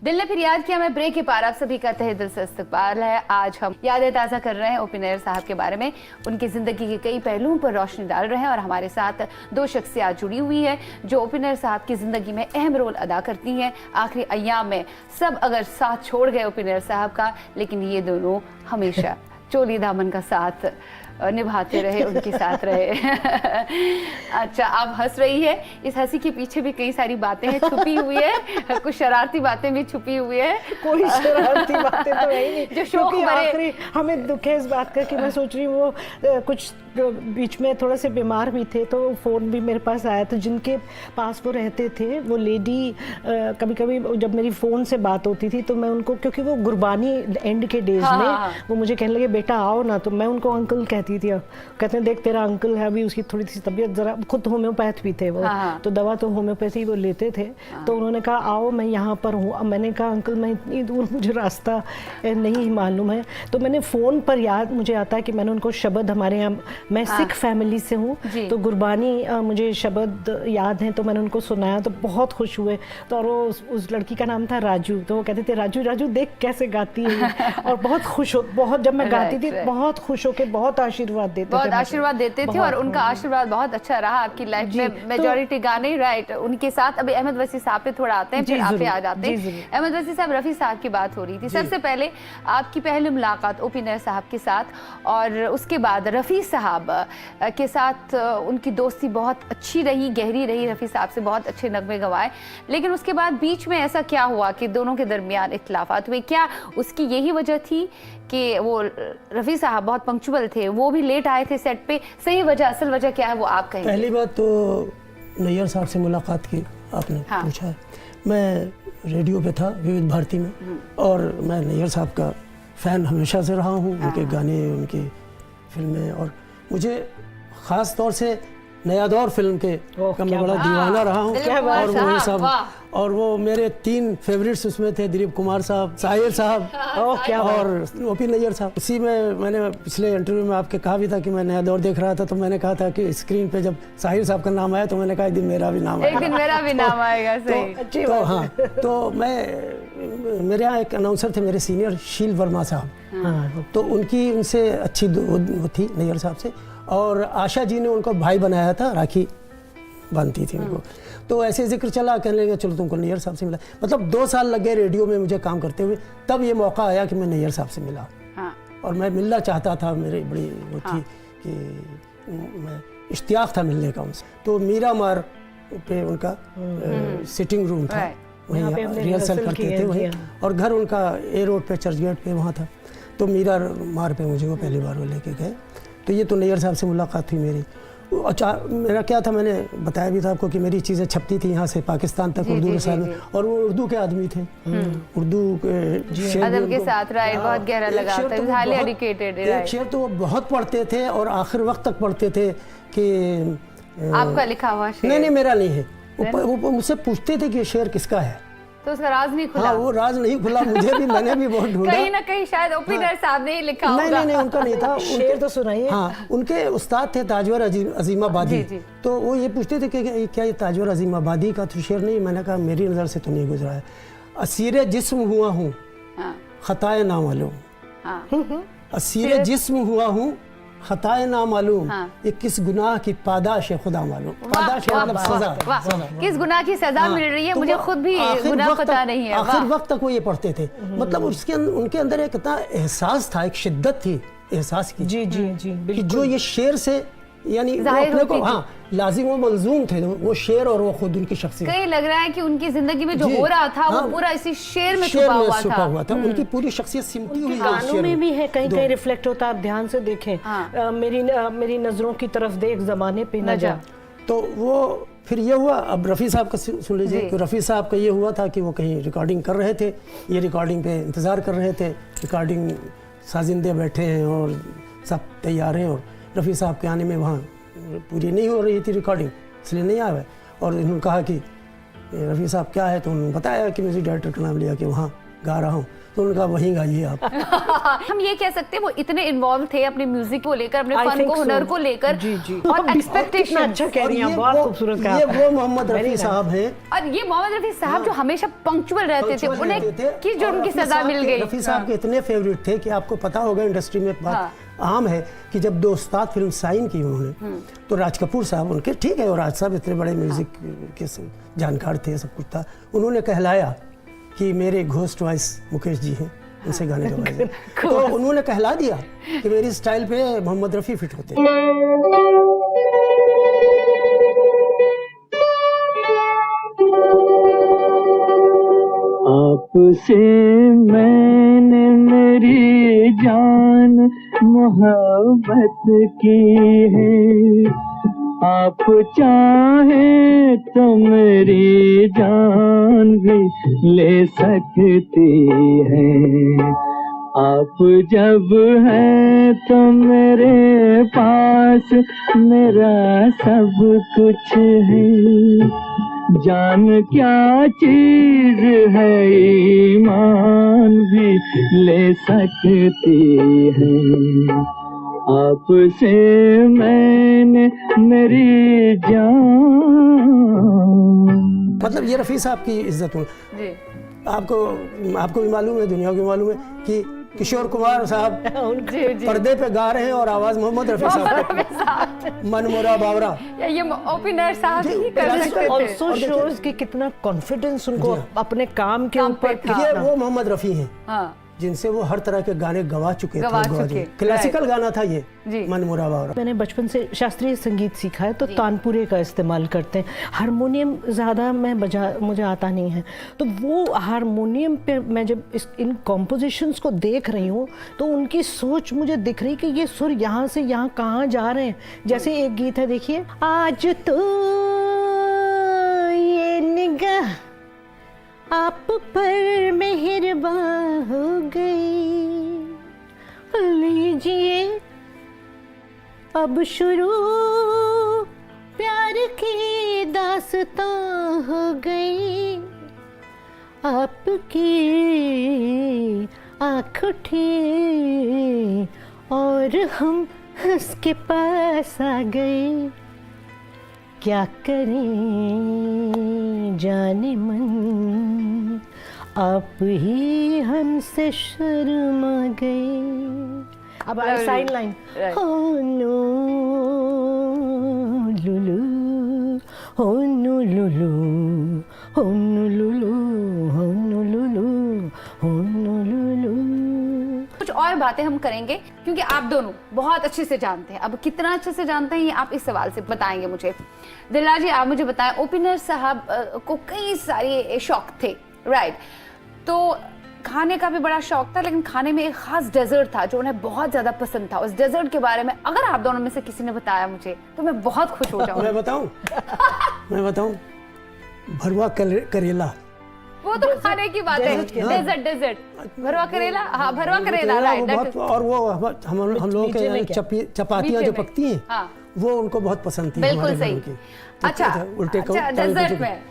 दिल ने फिर याद किया मैं ब्रेक के पार आप सभी का तहे दिल से इस्तकबाल है। आज हम यादें ताज़ा कर रहे हैं ओ.पी. नैयर साहब के बारे में। उनकी ज़िंदगी के कई पहलुओं पर रोशनी डाल रहे हैं और हमारे साथ दो शख्सियात जुड़ी हुई है जो ओ.पी. नैयर साहब की ज़िंदगी में अहम रोल अदा करती हैं। आखिरी अय्याम में सब अगर साथ छोड़ गए ओ.पी. नैयर साहब का, लेकिन ये दोनों हमेशा चोली दामन का साथ निभाते रहे, उनके साथ रहे। अच्छा, आप हंस रही है, इस हंसी के पीछे भी कई सारी बातें हैं, छुपी हुई है, कुछ शरारती बातें भी छुपी हुई है। कोई शरारती बातें तो है ही नहीं, जो शौक आखिरी हमें दुख है इस बात का कि मैं सोच रही हूँ वो कुछ बीच में थोड़ा से बीमार भी थे तो फ़ोन भी मेरे पास आया था। जिनके पास वो रहते थे वो लेडी कभी कभी जब मेरी फ़ोन से बात होती थी तो मैं उनको, क्योंकि वो गुरबानी एंड के डेज में वो मुझे कहने लगे बेटा आओ ना, तो मैं उनको अंकल कहती थी। कहते हैं देख तेरा अंकल है, अभी उसकी थोड़ी सी तबीयत ज़रा, खुद होम्योपैथ भी थे वो, तो दवा तो होम्योपैथी वो लेते थे। तो उन्होंने कहा आओ मैं यहाँ पर हूँ। अब मैंने कहा अंकल मैं इतनी दूर, मुझे रास्ता नहीं मालूम है। तो मैंने फ़ोन पर याद मुझे आता है कि मैंने उनको शब्द, हमारे यहाँ मैं सिख फैमिली से हूँ तो गुरबानी मुझे शब्द याद हैं, तो मैंने उनको सुनाया तो बहुत खुश हुए। तो और वो उस लड़की का नाम था राजू, तो वो कहते थे राजू राजू देख कैसे गाती है। और बहुत खुश हो, बहुत जब मैं गाती थी बहुत खुश होकर बहुत आशीर्वाद देते थे, बहुत आशीर्वाद देते थे। और उनका आशीर्वाद बहुत अच्छा रहा आपकी लाइफ में। मेजॉरिटी गाने राइट उनके साथ। अभी अहमद वसी साहब पे थोड़ा आते हैं, फिर आप पे आ जाते हैं। अहमद वसी साहब, रफ़ी साहब की बात हो रही थी। सबसे पहले आपकी पहली मुलाकात ओ.पी. नैयर साहब के साथ, और उसके बाद रफ़ी साहब के साथ उनकी दोस्ती बहुत अच्छी रही, गहरी रही। रफ़ी साहब से बहुत अच्छे नगमे गवाए, लेकिन उसके बाद बीच में ऐसा क्या हुआ कि दोनों के दरमियान इख्तिलाफात हुए? क्या उसकी यही वजह थी कि वो रफ़ी साहब बहुत पंक्चुअल थे, वो भी लेट आए थे सेट पे? सही वजह, असल वजह क्या है वो आप कहेंगे? पहली बात तो नैयर साहब से मुलाकात की आपने पूछा है। मैं रेडियो पे था विविध भारती में, और मैं नैयर साहब का फ़ैन हमेशा से रहा हूँ। उनके गाने, उनकी फिल्में, और मुझे ख़ास तौर से नया दौर फिल्म के का मैं बड़ा दीवाना रहा हूँ। और वो सब, और वो मेरे 3 फेवरेट्स उसमें थे, दिलीप कुमार साहब, साहिर साहब और ओ.पी. नैयर साहब। इसी में मैंने पिछले इंटरव्यू में आपके कहा भी था कि मैं नया दौर देख रहा था, तो मैंने कहा था कि स्क्रीन पे जब साहिर साहब का नाम आया तो मैंने कहा एक दिन मेरा भी नाम आएगा, एक दिन मेरा भी नाम आएगा। सही। तो हाँ, तो मैं, मेरे यहाँ एक अनाउंसर थे मेरे सीनियर, शील वर्मा साहब, तो उनकी उनसे अच्छी वो थी नैयर साहब से। और आशा जी ने उनको भाई बनाया था, राखी बांधती थी उनको। तो ऐसे जिक्र चला, कहने लगे चलो तुमको नैयर साहब से मिला। मतलब 2 साल लग गए रेडियो में मुझे काम करते हुए, तब ये मौका आया कि मैं नैयर साहब से मिला। और मैं मिलना चाहता था, मेरी बड़ी वो थी कि मैं इश्तियाक था मिलने का उनसे। तो मीरा मार पे उनका सिटिंग रूम था, वहीं रिहर्सल करते थे वहीं, और घर उनका ए रोड पे, चर्च गेट पे वहाँ था। तो मीरा मार पे मुझे वो पहली बार वो लेके गए। तो ये तो नैयर साहब से मुलाकात हुई मेरी। अच्छा, मेरा क्या था, मैंने बताया भी था आपको कि मेरी चीज़ें छपती थी यहाँ से पाकिस्तान तक उर्दू रसाल में, और वो उर्दू के आदमी थे, उर्दू के अदब के साथ राइट बहुत गहरा लगा था, हाईली एजुकेटेड। एक शेर तो वो बहुत पढ़ते थे और आखिर वक्त तक पढ़ते थे कि आपका लिखा हुआ शेर? नहीं, मेरा नहीं है। वो मुझसे पूछते थे कि ये शेर किसका है, तो उसका राज नहीं खुला। वो राज नहीं खुला मुझे भी, मैंने भी बहुत ढूंढा। कहीं ना कहीं शायद ओ.पी. नैयर साहब ने ही लिखा होगा। नहीं, उनका नहीं था। शेर तो सुनाइए। हाँ, उनके उस्ताद थे ताजवर अजीमाबादी। तो वो ये पूछते थे कि क्या ये ताजवर अजीमाबादी का तो शेर नहीं? मैंने कहा मेरी नज़र से तो नहीं गुजरा है। असीर जिस्म हुआ हूँ, खताए ना मालूम। असीर जिस्म हुआ हूँ, खताए ना मालूम। ये किस गुनाह की पादाश है खुदा मालूम। पादाश मतलब सजा। किस गुनाह की सजा मिल रही है, मुझे खुद भी गुनाह पता नहीं है। आखिर वक्त तक वो ये पढ़ते थे। मतलब उनके अंदर एक इतना एहसास था, एक शिद्दत थी एहसास की, जी जी जी, कि जो ये शेर से यानी अपने को लाजिम व मंजूम थे, वो शेर और वो खुद उनकी शख्सियत। कहीं लग रहा है कि उनकी जिंदगी में जो हो रहा था वो पूरा इसी शेर में छुपा हुआ था। उनकी पूरी शख्सियत सिमटी हुई गानों में भी है, कहीं कहीं रिफ्लेक्ट होता है। आप ध्यान से देखें, मेरी नजरों की तरफ देख, जमाने पे न जा। तो वो फिर ये हुआ। अब रफ़ी साहब का सुन लीजिए कि रफ़ी साहब का ये हुआ था कि वो कहीं रिकॉर्डिंग कर रहे थे, ये रिकॉर्डिंग पे इंतज़ार कर रहे थे। रिकॉर्डिंग साजिंदे बैठे हैं और सब तैयार हैं, और रफ़ी साहब के आने में वहाँ पूरी नहीं हो रही थी रिकॉर्डिंग, इसलिए नहीं आया। और इन्होंने कहा कि रफ़ी साहब क्या है, तो उन्होंने बताया कि म्यूज़िक डायरेक्टर का नाम लिया कि वहाँ गा रहा हूँ, तो उन्होंने कहा वहीं गाइए आप। हम ये कह सकते हैं वो इतने इन्वॉल्व थे अपने म्यूजिक को लेकर, अपने I फन think को, so. हुनर को लेकर, जी जी। और एक्सपेक्टेशन। अच्छा कह रही हैं, बहुत खूबसूरत कहा। ये वो मोहम्मद रफी साहब हैं। और ये मोहम्मद रफी साहब जो हमेशा पंक्चुअल रहते थे, उन्हें कि जो उनकी सजा मिल गई। रफी साहब के इतने फेवरेट थे कि आपको पता होगा इंडस्ट्री में एक बात आम है कि जब दो उस्ताद फिल्म साइन की उन्होंने, तो राज कपूर साहब उनके, ठीक है, और राज साहब इतने बड़े म्यूजिक के जानकार थे, सब कुछ था, उन्होंने कहलाया कि मेरे घोस्ट वॉइस मुकेश जी हैं, उनसे गाने गवाए। तो उन्होंने कहला दिया कि मेरी स्टाइल पे मोहम्मद रफी फिट होते हैं। आपसे मैंने मेरी जान मोहब्बत की है, आप चाहे तो मेरी जान भी ले सकती है। आप जब हैं तो मेरे पास मेरा सब कुछ है। जान क्या चीज है ईमान भी ले सकती है। आपसे मैंने मेरी जान। मतलब ये रफ़ी साहब की इज्जत हूँ। आपको भी मालूम है, दुनिया को भी मालूम है कि किशोर कुमार साहब पर्दे पे गा रहे हैं और आवाज मोहम्मद रफी साहब, मन मोरा बावरा, ये ओपनर साहब ही कर सकते थे। ऑल्सो शोज कि कितना कॉन्फिडेंस उनको अपने काम के ऊपर। ये वो मोहम्मद रफी हैं हाँ, जिनसे वो हर तरह के गाने गवा चुके थे। क्लासिकल गाना था ये मन मोरा बावरा। मैंने बचपन से शास्त्रीय संगीत सीखा है, तो तानपुरे का इस्तेमाल करते हैं। हारमोनियम ज़्यादा मुझे आता नहीं है, तो वो हारमोनियम पे मैं जब इन कॉम्पोजिशंस को देख रही हूँ तो उनकी सोच मुझे दिख रही कि ये सुर यहाँ से यहाँ कहाँ जा रहे हैं। जैसे एक गीत है, देखिए, आज तो ये निगाह आप पर मेहरबान हो गई, लीजिए अब शुरू प्यार की दास्तां हो गई। आपकी आँख उठी और हम हंस के पास आ गए। क्या करें जाने मन, आप ही हमसे शर्मा गए। अब साइन लाइन, हो नो लुलू, हो नो लुलू, हो नो लुलू, हो नो लुलू, हो नो लुलू। कुछ और बातें हम करेंगे क्योंकि आप दोनों बहुत अच्छे से जानते हैं। अब कितना अच्छे से जानते हैं ये आप इस सवाल से बताएंगे मुझे। दिलराज जी, आप मुझे बताएं, ओपनर साहब को कई सारे शौक थे, राइट? तो खाने का भी बड़ा शौक था, लेकिन खाने में एक खास डेजर्ट था जो उन्हें बहुत ज्यादा पसंद था। उस डेजर्ट के बारे में अगर आप दोनों में से किसी ने बताया मुझे तो मैं बहुत खुश हो जाऊंगी। मैं बताऊं भरवा करेला। वो तो खाने की बात है, डेजर्ट भरवा करेला। हाँ, भरवा करेला, राइट। और वो हम लोगों के चपातियां जो पकती हैं, हाँ, वो उनको बहुत पसंद थी। बिल्कुल सही। अच्छा, उल्टे डेजर्ट में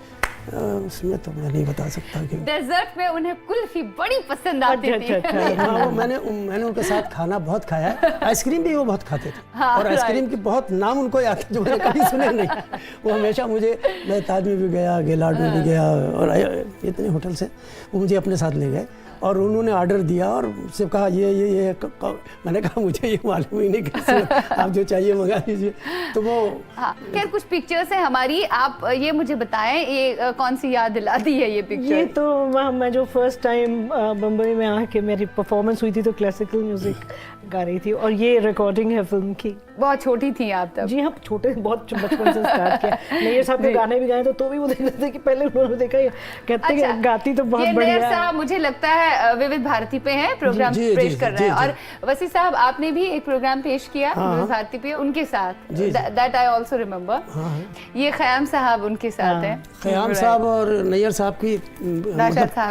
उसमें तो मैं नहीं बता सकता कि डेजर्ट में उन्हें कुल्फी बड़ी पसंद आती थी। हाँ, मैंने उनके साथ खाना बहुत खाया है। आइसक्रीम भी वो बहुत खाते थे। हाँ, और आइसक्रीम के बहुत नाम उनको याद है जो मैंने कभी सुने नहीं। वो हमेशा मुझे, मैं ताज में भी गया, गेलार्ड में भी गया, और इतने होटल से वो मुझे अपने साथ ले गए और उन्होंने ऑर्डर दिया और मुझसे कहा ये मैंने कहा मुझे ये मालूम ही नहीं, कैसे आप जो चाहिए मंगा लीजिए। तो वो खैर कुछ पिक्चर्स हैं हमारी, आप ये मुझे बताएं, ये कौन सी याद दिलाती है ये पिक्चर? ये तो मैं जो फर्स्ट टाइम बम्बई में आके मेरी परफॉर्मेंस हुई थी तो क्लासिकल म्यूजिक गा रही थी, और ये रिकॉर्डिंग है फिल्म की। बहुत छोटी थी आप तब? जी हाँ, छोटे, बहुत बचपन से स्टार्ट किया। नैयर साहब के गाने भी गाए तो भी वो देख रहे थे कि पहले उन्होंने देखा, कहते हैं गाती तो बहुत बढ़िया है। मुझे लगता है विविध भारती पे है, प्रोग्राम पेश कर रहे हैं। और वसी साहब, आपने भी एक प्रोग्राम पेश किया विविध भारती पे उनके साथ, दैट आई आल्सो रिमेंबर। ये खयाम साहब उनके साथ हैं। खयाम साहब और नैयर साहब की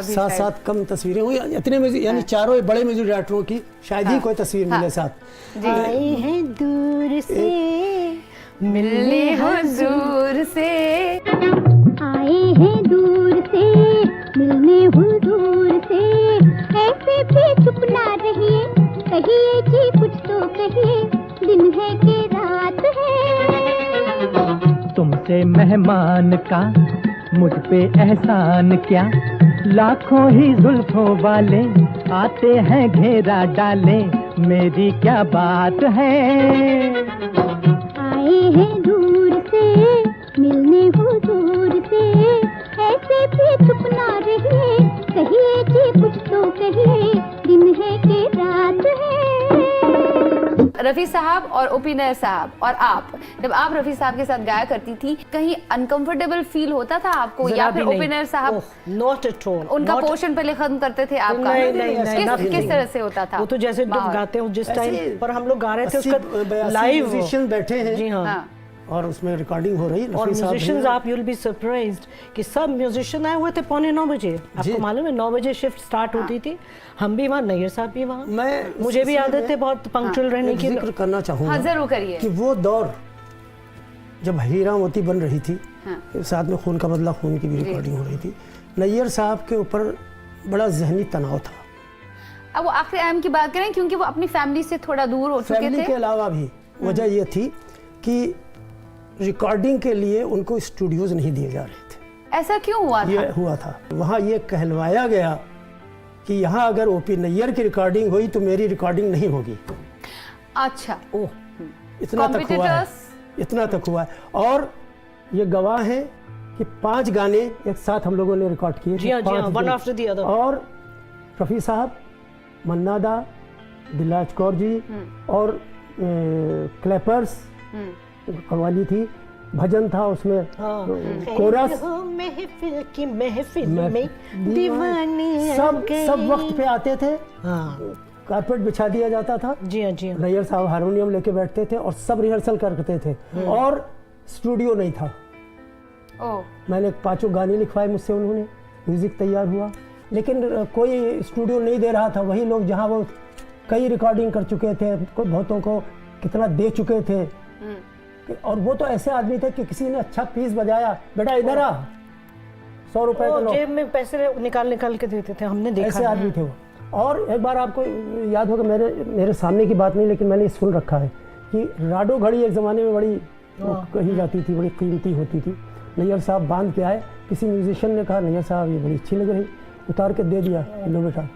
साथ साथ कम तस्वीरें हुई, इतने यानी चारों बड़े म्यूजिक डायरेक्टरों की शायद ही कोई तस्वीर मिले साथ। आए हैं दूर से मिलने हुजूर से, आए हैं दूर से मिलने हुजूर से, जैसे मेहमान का मुझ पे एहसान क्या, लाखों ही जुल्फों वाले आते हैं घेरा डाले, मेरी क्या बात है। आए हैं दूर से मिलने हुजूर से, ऐसे भी चुप ना रहिए, कहिए कि कुछ तो कहिए, दिन है कि रात है। रफ़ी साहब और ओपी नैयर साहब और आप, जब आप रफ़ी साहब के साथ गाया करती थी, कहीं अनकंफर्टेबल फील होता था आपको, या फिर ओपी नैयर साहब नॉट एट ऑल, उनका पोर्शन पहले खत्म करते थे आपका? किस तरह से होता था? वो तो जैसे जब गाते हो जिस टाइम पर हम लोग गा रहे थे उसका लाइव म्यूजिशियन बैठे हैं। जी हाँ। और उसमें रिकॉर्डिंग हो रही, और म्यूजिशियंस आप यू विल बी सरप्राइज्ड कि सब म्यूजिशियन आए हुए थे 9:15 बजे। आपको मालूम है 9 बजे शिफ्ट स्टार्ट होती थी, हम भी वहाँ, नैयर साहब भी वहाँ। मुझे भी आदत है बहुत पंक्चुअल रहने की। जिक्र करना चाहूँगा, हाँ जरूर करिए, कि वो दौर जब हीरा मोती बन रही थी, साथ में खून का बदला खून की भी रिकॉर्डिंग हो रही थी, नैयर साहब के ऊपर बड़ा जहनी तनाव था। अब वो आखिरी अहम की बात करें, क्योंकि वो अपनी फैमिली से थोड़ा दूर हो चुके थे। फैमिली के अलावा भी वजह ये थी कि रिकॉर्डिंग के लिए उनको स्टूडियोज नहीं दिए जा रहे थे। ऐसा क्यों हुआ ये था? हुआ था, वहाँ ये कहलवाया गया कि यहाँ अगर ओपी नैयर की रिकॉर्डिंग हुई तो मेरी रिकॉर्डिंग नहीं होगी। अच्छा, ओह, इतना तक हुआ है, इतना तक हुआ है। और ये गवाह है कि 5 गाने एक साथ हम लोगों ने रिकॉर्ड किए थे, वन आफ्टर द अदर। और रफ़ी साहब, मन्ना दा, दिलराज कौर जी और क्लैपर्स, कव्वाली थी, भजन था उसमें, कोरस, महफिल की महफिल में दीवाने सब वक्त पे आते थे। कारपेट बिछा दिया जाता था। जी हाँ, जी हाँ। नैयर साहब हारमोनियम लेके बैठते थे और सब रिहर्सल करते थे, और स्टूडियो नहीं था। मैंने 5 गाने लिखवाए मुझसे, उन्होंने म्यूजिक तैयार हुआ, लेकिन कोई स्टूडियो नहीं दे रहा था। वही लोग जहाँ वो कई रिकॉर्डिंग कर चुके थे, बहुतों को कितना दे चुके थे, और वो तो ऐसे आदमी थे कि किसी ने अच्छा पीस बजाया, बेटा इधर आ, 100 रुपए का लो, जेब में पैसे निकाल के देते थे, हमने देखा। ऐसे आदमी थे वो। और एक बार आपको याद होगा, मेरे सामने की बात नहीं, लेकिन मैंने सुन रखा है कि राडो घड़ी एक ज़माने में बड़ी कही जाती थी, बड़ी कीमती होती थी। नैयर साहब बांध के आए, किसी म्यूजिशियन ने कहा नैयर साहब ये बड़ी अच्छी लग रही, उतार के दे दिया, लो बेटा।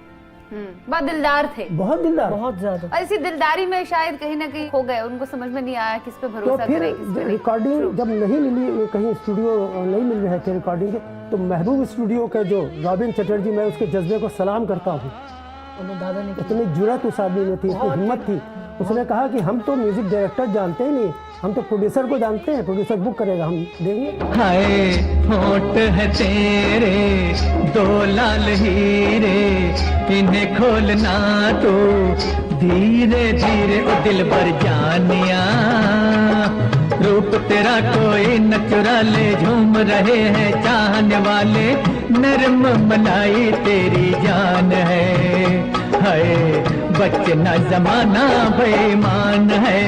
बहुत दिलदार थे, बहुत दिलदार, बहुत ज्यादा। और इसी दिलदारी में शायद कहीं ना कहीं खो गए, उनको समझ में नहीं आया किस पे तो भरोसा फिर करें, किस पे नहीं। रिकॉर्डिंग जब नहीं मिली, कहीं स्टूडियो नहीं मिल रहे थे रिकॉर्डिंग के, तो महबूब स्टूडियो के जो रॉबिन चटर्जी, मैं उसके जज्बे को सलाम करता हूँ। दादा ने इतनी जुर्रत उस आदमी में थी, इतनी हिम्मत थी। उसने कहा कि हम तो म्यूजिक डायरेक्टर जानते ही नहीं, हम तो प्रोड्यूसर को जानते हैं, प्रोड्यूसर बुक करेगा, हम देंगे। हाय होंठ है तेरे 2 लाल हीरे, इन्हें खोलना तो धीरे धीरे ओ दिल भर जानिया, रूप तेरा कोई न चुरा ले, झूम रहे हैं चाहने वाले, नरम मलाई तेरी जान है, हाय बचना जमाना बेईमान है।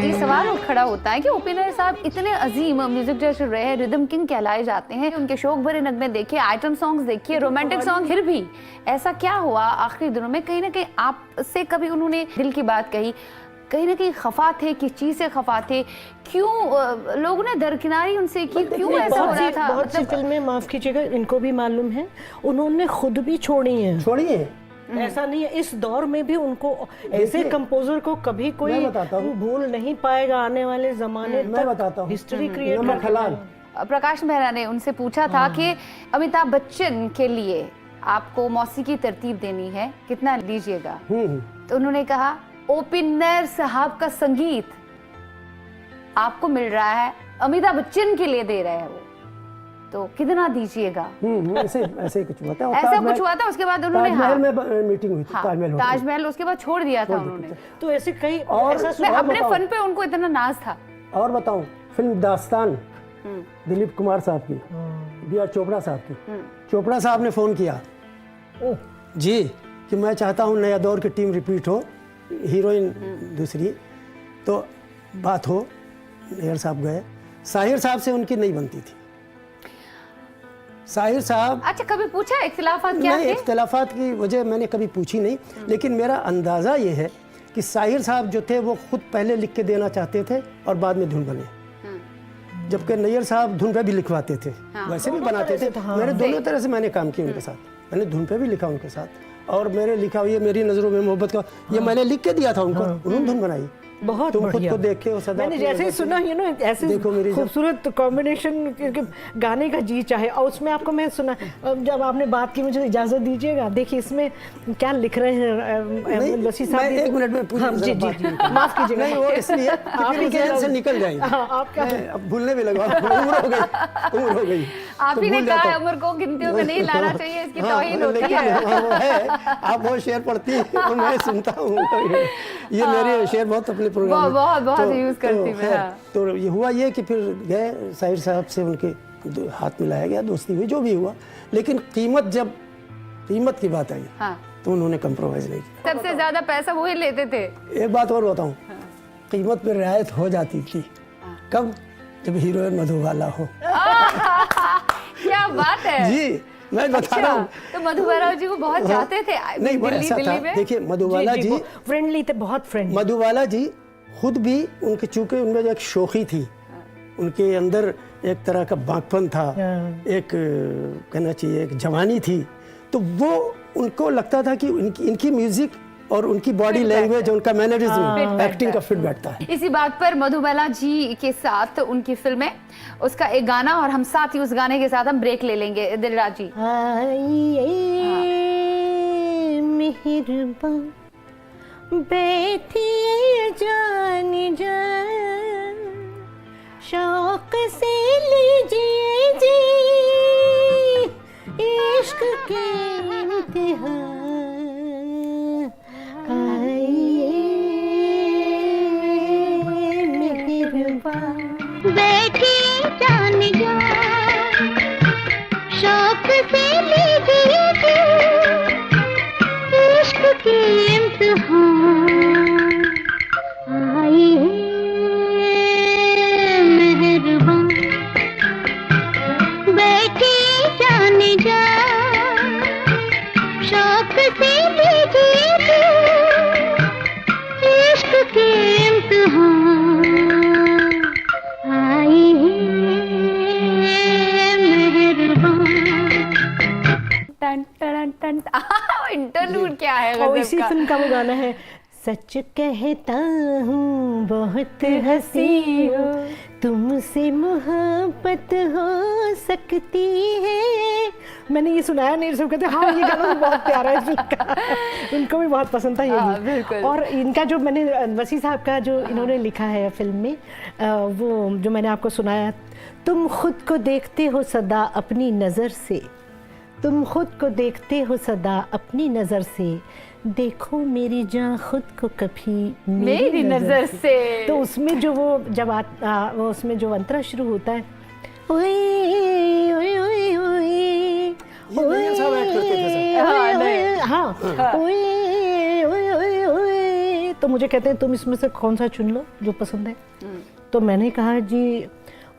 ये सवाल उठ खड़ा होता है कि ओपी नैयर साहब इतने अजीम म्यूजिक डायरेक्टर रहे हैं, रिदम किंग कहलाए जाते हैं, उनके शौक भरे नगमे देखिए, आइटम सॉन्ग्स देखिए, रोमांटिक सॉन्ग, फिर भी ऐसा क्या हुआ आखिरी दिनों में? कहीं ना कहीं आपसे कभी उन्होंने दिल की बात कही, कहीं ना कहीं खफा थे, किस चीज से खफा थे, क्यों लोगों ने दरकिनारी उनसे की, क्यों ऐसा हो रहा था? बहुत सी फिल्में, माफ कीजिएगा, इनको भी मालूम है, उन्होंने खुद भी छोड़ी हैं। ऐसा नहीं है, इस दौर में भी उनको ऐसे कंपोजर को कभी कोई भूल नहीं पाएगा, आने वाले जमाने मैं बताता हूँ, हिस्ट्री क्रिएट। प्रकाश मेहरा ने उनसे पूछा था कि अमिताभ बच्चन के लिए आपको मौसीकी तरतीब देनी है, कितना लीजिएगा? तो उन्होंने कहा ओपी नैयर साहब का संगीत आपको मिल रहा है, अमिताभ बच्चन के लिए दे रहे हैं वो, तो कितना दीजिएगा? ऐसे कुछ हुआ था। ऐसा कुछ हुआ था, उसके बाद उन्होंने ताजमहल में मीटिंग हुई थी, ताजमहल उसके बाद छोड़ दिया था उन्होंने। तो ऐसे कई और अपने फन पे उनको इतना नाज था। और बताऊं, फिल्म दास्तान दिलीप कुमार साहब की, बी.आर. चोपड़ा साहब की, चोपड़ा साहब ने फोन किया जी कि मैं चाहता हूं नया दौर की टीम रिपीट हो, हीरोइन दूसरी, तो बात हो। नैयर साहब गए, साहिर साहब से उनकी नहीं बनती थी। साहिर साहब, अच्छा कभी पूछा इख्तिलाफात क्या थे? इख्तिलाफात की वजह मैंने कभी पूछी नहीं, लेकिन मेरा अंदाज़ा ये है कि साहिर साहब जो थे वो खुद पहले लिख के देना चाहते थे और बाद में धुन बने। जबकि नैयर साहब धुन पे भी लिखवाते थे, वैसे भी बनाते थे। मैंने दोनों तरह से मैंने काम किया उनके साथ। मैंने धुन पे भी लिखा उनके साथ, और मेरे लिखा हुई मेरी नज़रों में मोहब्बत का ये मैंने लिख के दिया था उनको, उन्होंने धुन बनाई। बहुत तुम खुद बढ़िया। को देखे हो सदा मैंने अपनी जैसे ही नज़र से। सुना ऐसे देखो मेरी खूबसूरत कॉम्बिनेशन गाने का जी चाहे, और उसमें आपको मैं सुना, जब आपने बात की मुझे इजाजत दीजिएगा, देखिए इसमें क्या लिख रहे हैं वसी साहब। मैं एक मिनट में पूरी हाँ, जी जी जी, माफ कीजिएगा। नहीं, वो इसलिए आप ही जहन से निकल जाएंगे। आपका अब भूलने भी लगा, उम्र हो गई। आप तो ही ने भूल कहा जाता है हूँ। उम्र को गिनतियों में नहीं लाना चाहिए, इसकी तौहीन होती लेकिन है। वो है, आप वो शेर पढ़ती हैं तो मैं सुनता हूँ। ये मेरे शेर बहुत अपने प्रोग्राम में बहुत यूज करती मैं। खैर, तो ये हुआ ये कि फिर गए साहिर साहब से, उनके हाथ मिलाया गया, दोस्ती हुई, जो भी हुआ। लेकिन जब कीमत की बात आई तो उन्होंने कंप्रोमाइज नहीं किया। सबसे ज्यादा पैसा वही लेते थे। एक बात और बताऊं, कीमत पे रियायत हो जाती थी। कब? जब हीरोइन मधुबाला हो। क्या बात है जी, मैं बता रहा हूँ। तो मधुबाला जी को बहुत जाते थे नहीं, वो ऐसा था। देखिए मधुबाला जी फ्रेंडली थे, बहुत फ्रेंडली। मधुबाला जी खुद भी, उनके चूंकि उनमें जो एक शोखी थी, उनके अंदर एक तरह का बांकपन था, एक कहना चाहिए एक जवानी थी, तो वो उनको लगता था कि इनकी म्यूजिक और उनकी बॉडी लैंग्वेज, उनका मैनरिज्म, एक्टिंग का फिट बैठता है। इसी बात पर मधुबाला जी के साथ उनकी फिल्में, उसका एक गाना, और हम साथ ही उस गाने के साथ हम ब्रेक ले लेंगे। दिलराज जी। मेहरबान बैठिए जान जान, शौक से लीजिए जी इश्क के इम्तिहान, आइए मेहरबान बैठिए जान जान, शौक से लीजिए इश्क के इम्तिहान, आइए मेहरबान बैठिए जान जान, शौक से लीजिए इश्क के इम्तिहान, आइए मेहरबान। टन टन टन इंटरलूड क्या है और गजब इसी का। फिल्म का वो गाना है, सच कहता हूँ बहुत हंसी हो, तुमसे मोहब्बत हो सकती है। मैंने ये सुनाया नहीं, सब कहते हाँ ये गाना तो बहुत प्यारा है फिल्म का। उनको भी बहुत पसंद था ये हाँ, गीत। बिल्कुल। और इनका जो मैंने वसी साहब का जो इन्होंने लिखा है फिल्म में, वो जो मैंने आपको सुनाया, तुम खुद को देखते हो सदा अपनी नज़र से, तुम खुद को देखते हो सदा अपनी नज़र से, देखो मेरी जान खुद को कभी मेरी नजर से। तो उसमें जो वो जब वो उसमें जो अंतरा शुरू होता है, ओए ओए ओए ओए ये नैयर साहब ऐड करते थे सब। हाँ ओए ओए ओए ओए, तो मुझे कहते हैं तुम इसमें से कौन सा चुन लो जो पसंद है। तो मैंने कहा जी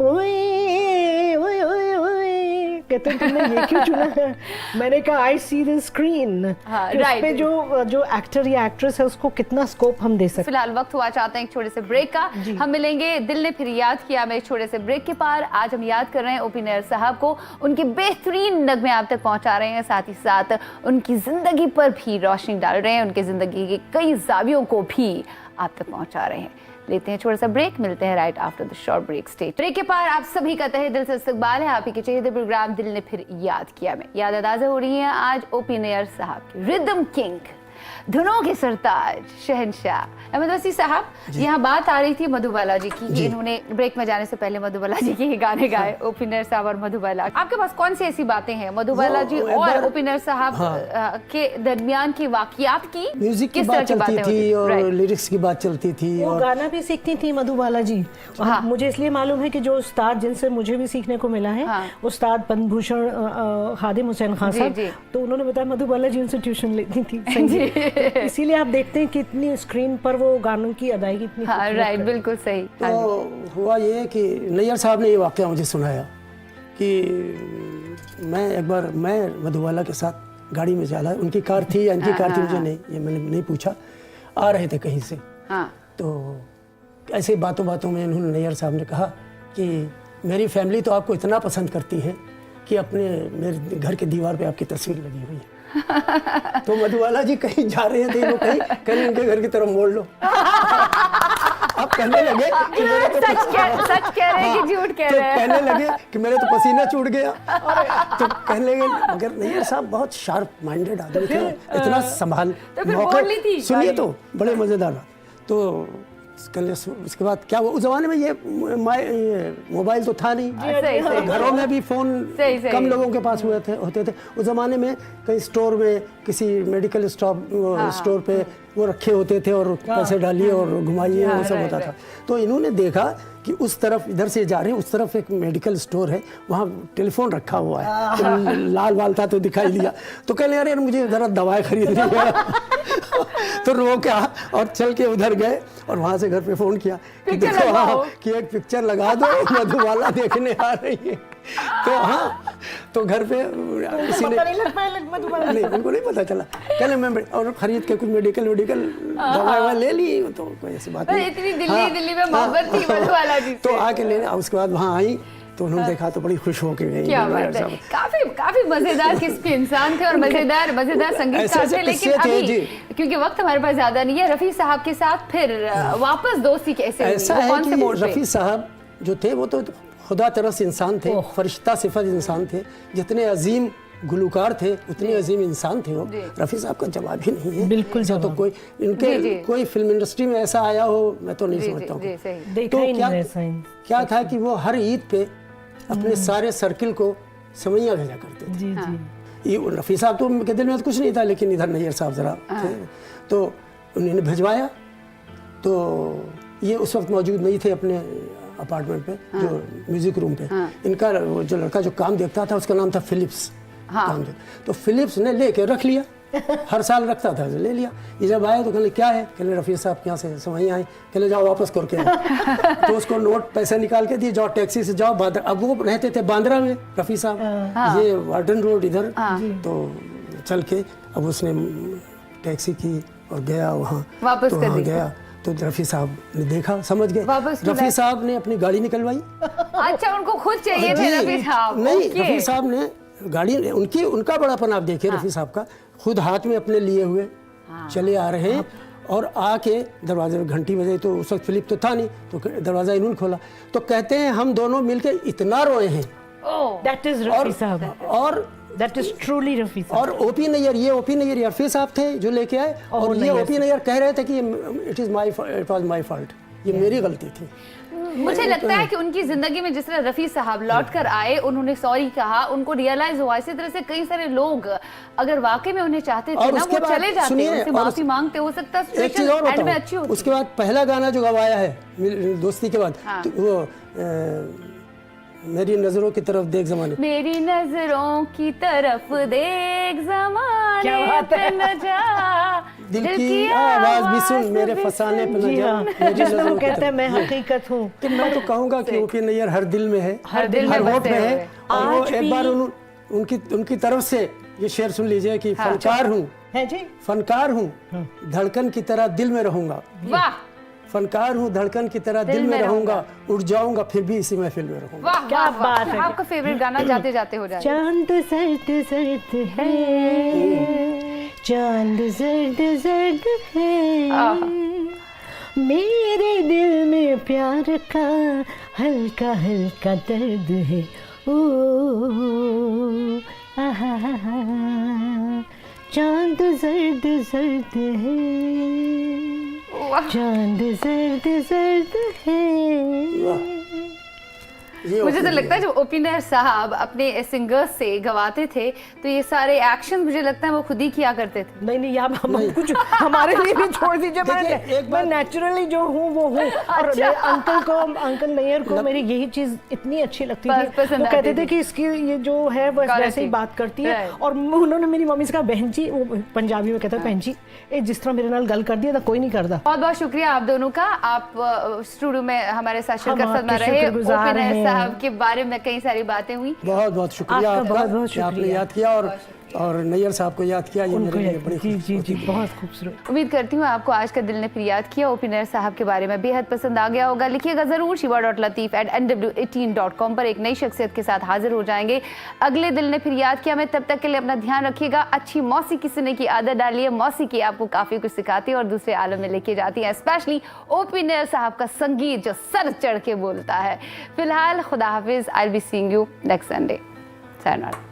ओए ओए ओए ओए, कहते हैं तुमने ये क्यों चुना है? मैंने कहा आई सी द स्क्रीन, right. पे जो एक्टर या एक्ट्रेस है उसको कितना स्कोप हम दे सकते हैं। फिलहाल वक्त हुआ चाहते हैं एक छोटे से ब्रेक का। हम मिलेंगे दिल ने फिर याद किया में एक छोटे से ब्रेक के पार। आज हम याद कर रहे हैं ओपी नैयर साहब को, उनके बेहतरीन नगमे आप तक पहुंचा रहे हैं, साथ ही साथ उनकी जिंदगी पर भी रोशनी डाल रहे हैं, उनकी जिंदगी के कई जावियों को भी आप तक पहुंचा रहे हैं। लेते हैं छोटा सा ब्रेक, मिलते हैं right after the short break. Stage break के पार आप सभी का तहे दिल से इस्तकबाल है। आप ही के चहेते प्रोग्राम दिल ने फिर याद किया में याद अंदाज़ा हो रही है आज ओपी नैयर साहब की, रिदम किंग, धुनों के सरताज, शहंशाह अहमद वसी साहब। यहाँ बात आ रही थी मधुबाला जी की कि इन्होंने ब्रेक में जाने से पहले मधुबाला जी के गाने गाए, ओपी नैयर साहब और मधुबाला। आपके पास कौन सी ऐसी बातें हैं मधुबाला जी और ओपी नैयर साहब के दरमियान की वाकयात की? म्यूजिक की बात चलती थी और लिरिक्स की बात चलती थी, वो और गाना भी सीखती थी मधुबाला जी। हाँ। मुझे इसलिए मालूम है कि जो उस्ताद जिनसे मुझे भी सीखने को मिला है, उस्ताद पद्मभूषण खादिम हुसैन खान साहब, तो उन्होंने बताया मधुबाला जी उनसे ट्यूशन लेती थी संगीत। इसीलिए आप देखते हैं कि इतनी स्क्रीन पर वो गानों की अदायगी इतनी राइट, बिल्कुल सही। तो हुआ ये कि नैयर साहब ने ये वाकया मुझे सुनाया कि मैं एक बार मधुबाला के साथ गाड़ी में चला, उनकी कार थी या इनकी कार थी मुझे नहीं, ये मैंने नहीं पूछा, आ रहे थे कहीं से। तो ऐसे बातों बातों में उन्होंने नैयर साहब ने कहा कि मेरी फैमिली तो आपको इतना पसंद करती है कि अपने मेरे घर के दीवार पे आपकी तस्वीर लगी हुई है। तो मधुबाला जी कहीं जा रहे हैं तो ये लोग कहीं इनके घर की तरफ मोड़ लो। अब कहने लगे कि मेरे तो सच कह रहे हैं कि झूठ कह रहे हैं। तो कहने लगे कि मेरे तो पसीना छूट गया। तो कहने लगे मगर नैयर साहब बहुत शार्प माइंडेड आदमी थे, इतना संभाल तो फिर बोल ली थी सुनिए तो बड़े मजेदार बात। तो उसके बाद क्या उस जमाने में ये मोबाइल तो था नहीं, सही। घरों में भी फोन सही। कम लोगों के पास होते थे। उस जमाने में कहीं स्टोर में किसी मेडिकल स्टोर पे वो रखे होते थे और पैसे डालिए और घुमाइए, वो सब होता था। तो इन्होंने देखा कि उस तरफ इधर से जा रहे हैं, उस तरफ एक मेडिकल स्टोर है, वहाँ टेलीफोन रखा हुआ है। तो लाल वाल था तो दिखाई दिया, तो कहने अरे मुझे ज़रा दवाई खरीदनी है। तो रोका और चल के उधर गए और वहाँ से घर पे फोन किया कि देखो हाँ कि एक पिक्चर लगा दो, मधुबाला देखने आ रही है। तो हाँ, तो घर पे किसी ने नहीं, उनको नहीं पता चला। कहने मैं और खरीद के कुछ मेडिकल दवाई ले ली, तो कोई ऐसी बात नहीं। इतनी दिल्ली में मोहब्बत थी मधुबाला जी से। तो आके लेने, उसके बाद वहाँ आई तो उन्होंने देखा तो बड़ी खुश होके गई। क्या बात है, काफी मजेदार किस्म इंसान थे और मजेदार संगीतकार थे। लेकिन अभी क्योंकि वक्त हमारे पास ज्यादा नहीं है, रफी साहब के साथ फिर वापस दोस्ती कैसे हुई? ऐसा है कि रफी साहब जो थे वो तो खुदा तरस इंसान थे, फरिश्ता सिफत इंसान थे। जितने अजीम गुलकार थे उतने अजीम इंसान थे वो। रफी साहब का जवाब ही नहीं है बिल्कुल। तो कोई इनके कोई फिल्म इंडस्ट्री में ऐसा आया हो मैं तो नहीं समझता हूँ। तो क्या था कि वो हर ईद पे अपने सारे सर्किल को सवैया भेजा करते थे। ये रफी साहब तो के दिल में तो कुछ नहीं था, लेकिन इधर नैयर साहब जरा थे, तो उन्होंने भिजवाया। तो ये उस वक्त मौजूद नहीं थे अपने अपार्टमेंट पे, जो म्यूजिक रूम पे। इनका जो लड़का जो काम देखता था उसका नाम था फिलिप्स। तो फिलिप्स ने लेके रख लिया, हर साल रखता था, ले लिया। ये जब आया तो कहले क्या है, कहले रफी साहब के यहाँ से सवैया आई, कहले जाओ वापस करके आओ। तो उसको नोट पैसे निकाल के दिए, जाओ टैक्सी से जाओ। अब वो रहते थे बांद्रा में रफी साहब, ये वार्डन रोड इधर। तो चल के अब उसने टैक्सी की और गया वहाँ, वापस तो वहाँ गया तो रफी साहब ने देखा, समझ गए। रफी साहब ने अपनी गाड़ी निकलवाई। अच्छा, उनको खुद चाहिए थे रफी साहब? नहीं, रफी साहब ने गाड़ी, उनका बड़ापन आप देखिए। रफी साहब का खुद हाथ में अपने लिए हुए चले आ रहे हैं और आके दरवाजे में घंटी बजाई। तो उस वक्त फिलिप तो था नहीं, तो दरवाजा इन्होंने खोला। तो कहते हैं हम दोनों मिलके इतना रोए हैं। That is रफी साहब। और That is truly रफी साहब। और ओपी नैयर, ये ओपी नैयर रफी साहब थे जो लेके आए, और ये ओपी नैयर कह रहे थे कि इट वाज माय फॉल्ट, ये मेरी गलती थी। मुझे लगता है कि उनकी जिंदगी में जिस तरह रफी साहब लौट कर आए, उन्होंने सॉरी कहा, उनको रियलाइज हुआ। इसी तरह से कई सारे लोग अगर वाकई में उन्हें चाहते थे ना, वो चले जाते, उनसे माफी मांगते, हो सकता है सिचुएशन एंड में अच्छी होती। उसके बाद पहला गाना जो गवाया है दोस्ती के बाद, तो वो मेरी नजरों की तरफ देख ज़माने, मेरी नजरों की तरफ देख ज़माने पे न जा, दिल की आवाज भी सुन, मेरे फसाने पे न जा। जिसमें वो कहते हैं मैं हकीकत हूँ। तो मैं तो कहूँगा कि ओपी नैयर हर दिल में है, हर दिल में होठ में है। और वो एक बार उनकी तरफ से ये शेर सुन लीजिए कि फनकार हूँ, फनकार हूँ, धड़कन की तरह दिल में रहूंगा। वाह, फनकार हूँ, धड़कन की तरह दिल में रहूंगा, उड़ जाऊंगा फिर भी इसी महफिल में रहूंगा। वाह, क्या बात है। आपका फेवरेट गाना जाते जाते हो जाए? चांद सर्द सर्द है, चांद सर्द सर्द है, मेरे दिल में प्यार का हल्का हल्का दर्द है। ओ चांद सर्द सर्द है, चांद सर्द सर्द है। मुझे तो लगता है जब ओपी नैयर साहब अपने सिंगर्स से गवाते थे तो ये सारे एक्शन मुझे लगता है वो खुद ही किया करते थे। नहीं आप हम कुछ हमारे लिए भी छोड़ दीजिए। मैं नेचुरली जो हूँ वो हूँ। और अंकल नैयर को मेरी यही चीज इतनी अच्छी लगती थी। वो कहते थे कि इसकी ये जो है वो वैसे ही बात करती है। और उन्होंने मेरी मम्मी से कहा बहन जी, वो पंजाबी में कहता है बहन जी, जिस तरह मेरे नाल गल कर दिया था कोई नहीं करता। बहुत बहुत शुक्रिया आप दोनों का, आप स्टूडियो में हमारे साथ शिरकत फरमा रहे। ओपी नैयर साहब के बारे में कई सारी बातें हुई। बहुत बहुत शुक्रिया आपका, आपने याद किया। और और नैयर साहब को याद किया, ये उनको मेरे लिए याद- बड़ी जी जी जी खुशी। बहुत खूबसूरत। उम्मीद करती हूँ आपको आज का दिल ने फिर याद किया, ओपी नैयर साहब के बारे में बेहद पसंद आ गया होगा। लिखिएगा ज़रूर shiva.lateef@nw18.com पर। एक नई शख्सियत के साथ हाजिर हो जाएंगे अगले दिल ने फिर याद किया में। तब तक के लिए अपना ध्यान रखिएगा, अच्छी मौसीकी सुनने की आदत डालिए। मौसीकी आपको काफ़ी कुछ सिखाती है और दूसरे आलम में लेके जाती है, स्पेशली ओपी नैयर साहब का संगीत जो सर चढ़ के बोलता है। फिलहाल खुदा हाफिज़, I will be seeing you next Sunday. sayonara।